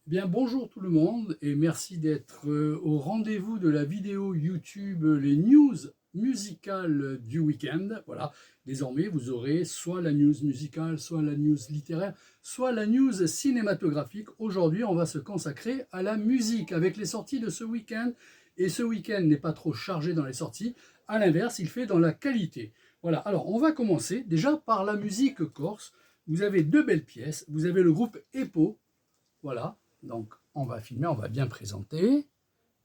Bien, bonjour tout le monde et merci d'être au rendez-vous de la vidéo YouTube les news musicales du week-end. Voilà, désormais vous aurez soit la news musicale, soit la news littéraire, soit la news cinématographique. Aujourd'hui, on va se consacrer à la musique avec les sorties de ce week-end. Et ce week-end n'est pas trop chargé dans les sorties. À l'inverse, il fait dans la qualité. Voilà, alors on va commencer déjà par la musique corse. Vous avez deux belles pièces. Vous avez le groupe EPO. Voilà, donc on va filmer, on va bien présenter.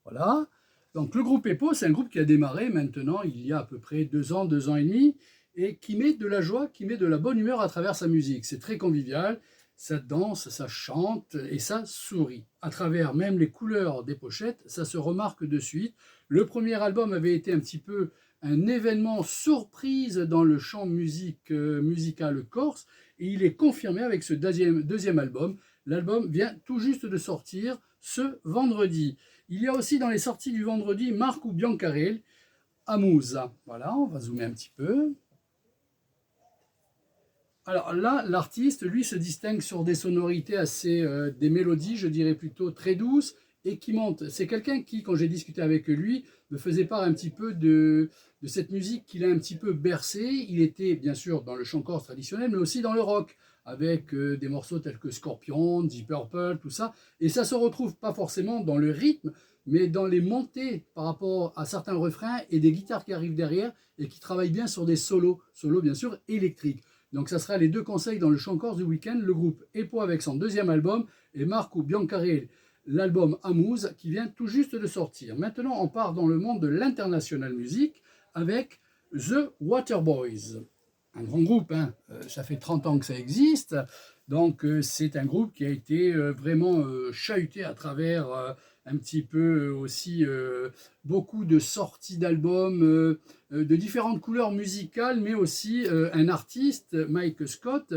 Voilà. Donc le groupe EPO, c'est un groupe qui a démarré maintenant il y a à peu près 2 ans, 2 ans et demi, et qui met de la joie, qui met de la bonne humeur à travers sa musique. C'est très convivial, ça danse, ça chante et ça sourit. À travers même les couleurs des pochettes, ça se remarque de suite. Le premier album avait été un petit peu un événement surprise dans le champ musical corse, et il est confirmé avec ce deuxième album. L'album vient tout juste de sortir ce vendredi. Il y a aussi dans les sorties du vendredi Marco Biancarel à Musa. Voilà, on va zoomer un petit peu. Alors là, l'artiste, lui, se distingue sur des sonorités assez, des mélodies, je dirais plutôt très douces, et qui montent. C'est quelqu'un qui, quand j'ai discuté avec lui, me faisait part un petit peu de cette musique qu'il a un petit peu bercée. Il était bien sûr dans le chant corse traditionnel, mais aussi dans le rock, avec des morceaux tels que Scorpion, Deep Purple, tout ça. Et ça se retrouve pas forcément dans le rythme, mais dans les montées par rapport à certains refrains et des guitares qui arrivent derrière et qui travaillent bien sur des solos bien sûr électriques. Donc ça sera les deux conseils dans le chant corse du week-end, le groupe EPO avec son deuxième album et Marco Biancarel, l'album Amuse qui vient tout juste de sortir. Maintenant on part dans le monde de l'international music avec The Waterboys. Un grand groupe, hein. Ça fait 30 ans que ça existe, donc c'est un groupe qui a été vraiment chahuté à travers un petit peu aussi beaucoup de sorties d'albums de différentes couleurs musicales, mais aussi un artiste, Mike Scott,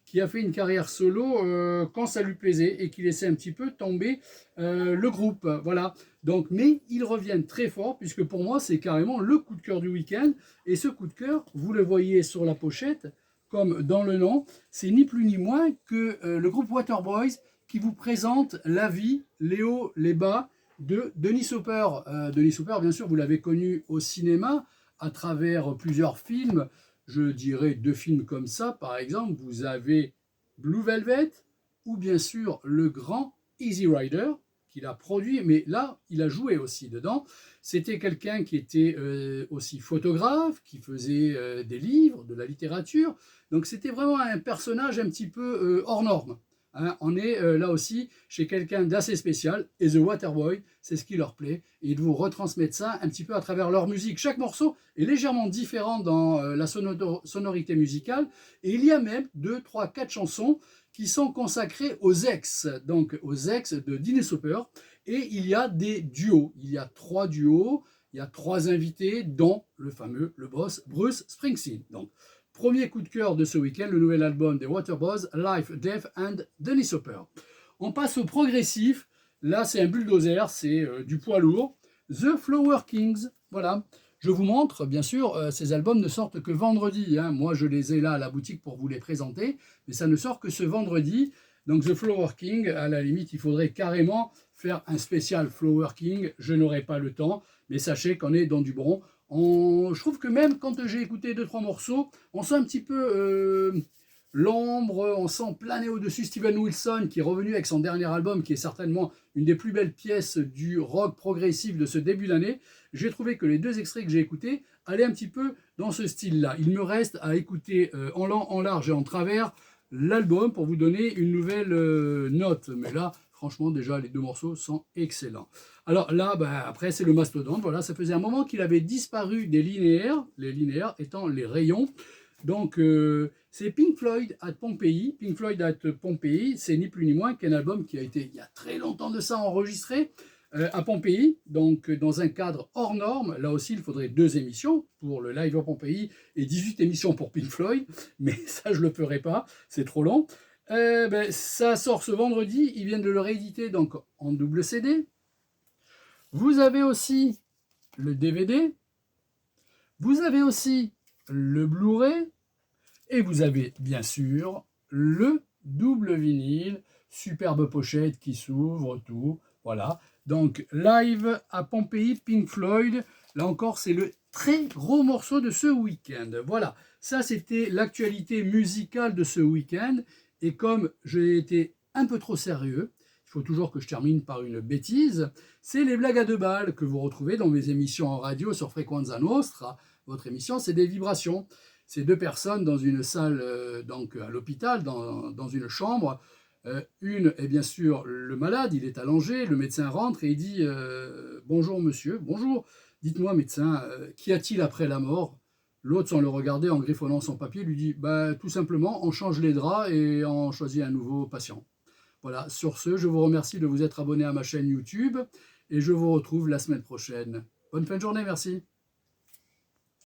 qui a fait une carrière solo quand ça lui plaisait et qui laissait un petit peu tomber le groupe. Voilà. Donc, mais ils reviennent très fort puisque pour moi c'est carrément le coup de cœur du week-end. Et ce coup de cœur, vous le voyez sur la pochette, comme dans le nom, c'est ni plus ni moins que le groupe Waterboys qui vous présente la vie, les hauts, les bas de Denis Hopper. Denis Hopper, bien sûr, vous l'avez connu au cinéma à travers plusieurs films. Je dirais deux films comme ça, par exemple. Vous avez Blue Velvet ou bien sûr le grand Easy Rider qu'il a produit, mais là, il a joué aussi dedans. C'était quelqu'un qui était aussi photographe, qui faisait des livres, de la littérature. Donc c'était vraiment un personnage un petit peu hors norme. Hein, on est là aussi chez quelqu'un d'assez spécial, et The Waterboy, c'est ce qui leur plaît, et ils vous retransmettent ça un petit peu à travers leur musique. Chaque morceau est légèrement différent dans la sonorité musicale, et il y a même 2, 3, 4 chansons qui sont consacrées aux ex, donc aux ex de Dennis Hopper, et il y a des duos, il y a 3 duos, il y a 3 invités, dont le fameux, le boss, Bruce Springsteen. Donc, premier coup de cœur de ce week-end, le nouvel album des Waterboys, Life, Death and Dennis Hopper. On passe au progressif. Là, c'est un bulldozer, c'est du poids lourd. The Flower Kings, voilà. Je vous montre, bien sûr, ces albums ne sortent que vendredi. Hein. Moi, je les ai là à la boutique pour vous les présenter, mais ça ne sort que ce vendredi. Donc, The Flower King, à la limite, il faudrait carrément faire un spécial Flower King. Je n'aurai pas le temps, mais sachez qu'on est dans du bon. Je trouve que même quand j'ai écouté 2-3 morceaux, on sent un petit peu l'ombre, on sent planer au-dessus Steven Wilson qui est revenu avec son dernier album qui est certainement une des plus belles pièces du rock progressif de ce début d'année. J'ai trouvé que les 2 extraits que j'ai écoutés allaient un petit peu dans ce style-là. Il me reste à écouter en long, en large et en travers l'album pour vous donner une nouvelle note. Mais là, franchement, déjà, les 2 morceaux sont excellents. Alors là, après, c'est le mastodonte. Voilà, ça faisait un moment qu'il avait disparu des linéaires, les linéaires étant les rayons. Donc, c'est Pink Floyd at Pompéi. Pink Floyd at Pompéi, c'est ni plus ni moins qu'un album qui a été, il y a très longtemps de ça, enregistré à Pompéi, donc dans un cadre hors norme. Là aussi, il faudrait 2 émissions pour le live à Pompéi et 18 émissions pour Pink Floyd, mais ça, je ne le ferai pas, c'est trop long. Ça sort ce vendredi, ils viennent de le rééditer donc en double CD. Vous avez aussi le DVD, vous avez aussi le Blu-ray, et vous avez bien sûr le double vinyle superbe pochette qui s'ouvre, tout, voilà. Donc, Live à Pompéi, Pink Floyd, là encore, c'est le très gros morceau de ce week-end. Voilà, ça c'était l'actualité musicale de ce week-end, et comme j'ai été un peu trop sérieux, il faut toujours que je termine par une bêtise, c'est les blagues à deux balles que vous retrouvez dans mes émissions en radio sur Frequenza Nostra. Votre émission, c'est des vibrations. C'est deux personnes dans une salle, donc à l'hôpital, dans une chambre. Une est bien sûr le malade, il est allongé, le médecin rentre et il dit bonjour monsieur, bonjour, dites-moi médecin, qu'y a-t-il après la mort? L'autre, sans le regarder, en griffonnant son papier, lui dit bah, tout simplement, on change les draps et on choisit un nouveau patient. Voilà, sur ce, je vous remercie de vous être abonné à ma chaîne YouTube et je vous retrouve la semaine prochaine. Bonne fin de journée, merci.